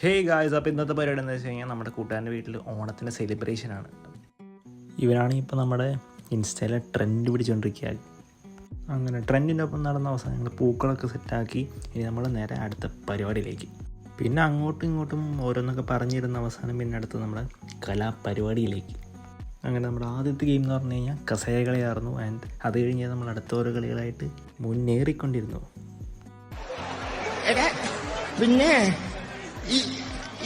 Hey guys, അപ്പോൾ ഇന്നത്തെ പരിപാടി എന്താ വെച്ച് കഴിഞ്ഞാൽ നമ്മുടെ കൂട്ടുകാരൻ്റെ വീട്ടിൽ ഓണത്തിൻ്റെ സെലിബ്രേഷനാണ്. ഇവരാണെങ്കിൽ ഇപ്പോൾ നമ്മുടെ ഇൻസ്റ്റയിലെ ട്രെൻഡ് പിടിച്ചുകൊണ്ടിരിക്കുക. അങ്ങനെ ട്രെൻഡിൻ്റെ ഒപ്പം നടന്ന അവസാനം ഞങ്ങൾ പൂക്കളൊക്കെ സെറ്റാക്കി ഇനി നമ്മൾ നേരെ അടുത്ത പരിപാടിയിലേക്ക്. പിന്നെ അങ്ങോട്ടും ഇങ്ങോട്ടും ഓരോന്നൊക്കെ പറഞ്ഞിരുന്ന അവസാനം പിന്നെ അടുത്ത് നമ്മുടെ കലാപരിപാടിയിലേക്ക്. അങ്ങനെ നമ്മുടെ ആദ്യത്തെ ഗെയിം എന്ന് പറഞ്ഞു കഴിഞ്ഞാൽ കസേര കളിയായിരുന്നു. ആൻഡ് അത് കഴിഞ്ഞ് നമ്മൾ അടുത്ത ഓരോ കളികളായിട്ട് മുന്നേറിക്കൊണ്ടിരുന്നു. പിന്നെ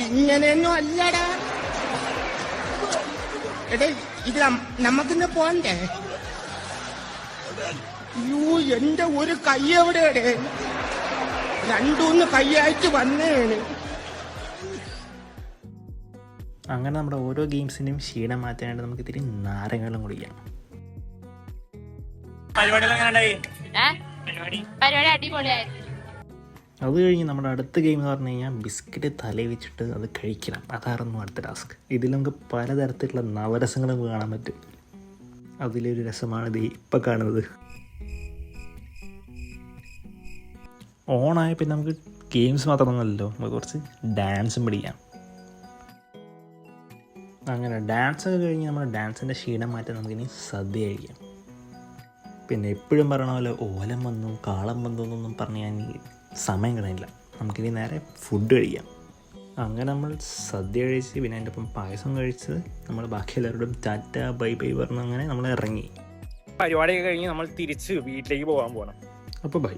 ഇങ്ങനെയൊന്നും അല്ലടാ. എടേ ഇത് നമുക്കിന്ന് പോണ്ടേ? യൂ, എന്റെ ഒരു കൈ എവിടെയടേ? രണ്ടൂന്ന് കൈയായിട്ട് വന്നേണ്. അങ്ങനെ നമ്മുടെ ഓരോ ഗെയിംസിൻ്റെയും ക്ഷീണം മാറ്റാനായിട്ട് നമുക്ക് ഇത്തിരി നാരങ്ങളും കുടിക്കാം. പരിപാടി അടിപൊളിയായിരുന്നു. അത് കഴിഞ്ഞ് നമ്മുടെ അടുത്ത ഗെയിം എന്ന് പറഞ്ഞു കഴിഞ്ഞാൽ ബിസ്ക്കറ്റ് തലയിൽ വെച്ചിട്ട് അത് കഴിക്കണം. അതായിരുന്നു അടുത്ത ടാസ്ക്. ഇതിൽ നമുക്ക് പലതരത്തിലുള്ള നവരസങ്ങൾ നമുക്ക് കാണാൻ പറ്റും. അതിലൊരു രസമാണ് ഇത് ഇപ്പം കാണുന്നത്. ഓണായ പിന്നെ നമുക്ക് ഗെയിംസ് മാത്രമൊന്നുമല്ലല്ലോ, നമുക്ക് കുറച്ച് ഡാൻസും പഠിക്കാം. അങ്ങനെ ഡാൻസൊക്കെ കഴിഞ്ഞ് നമ്മുടെ ഡാൻസിൻ്റെ ക്ഷീണം മാറ്റാൻ നമുക്കിനി സദ്യ കഴിക്കാം. പിന്നെ എപ്പോഴും പറയണ പോലെ ഓലം വന്നു കാളം വന്നു എന്നൊന്നും പറഞ്ഞ് ഞാൻ സമയം കളയില്ല. നമുക്കിനി നേരെ ഫുഡ് കഴിക്കാം. അങ്ങനെ നമ്മൾ സദ്യ കഴിച്ച് പിന്നെ അതിൻ്റെ ഒപ്പം പായസം കഴിച്ച് നമ്മൾ ബാക്കി എല്ലാവരോടും ടാറ്റ ബൈ ബൈ പറഞ്ഞ് അങ്ങനെ നമ്മൾ ഇറങ്ങി. പരിപാടിയൊക്കെ കഴിഞ്ഞ് നമ്മൾ തിരിച്ച് വീട്ടിലേക്ക് പോകാൻ പോകണം. അപ്പോൾ ബൈ.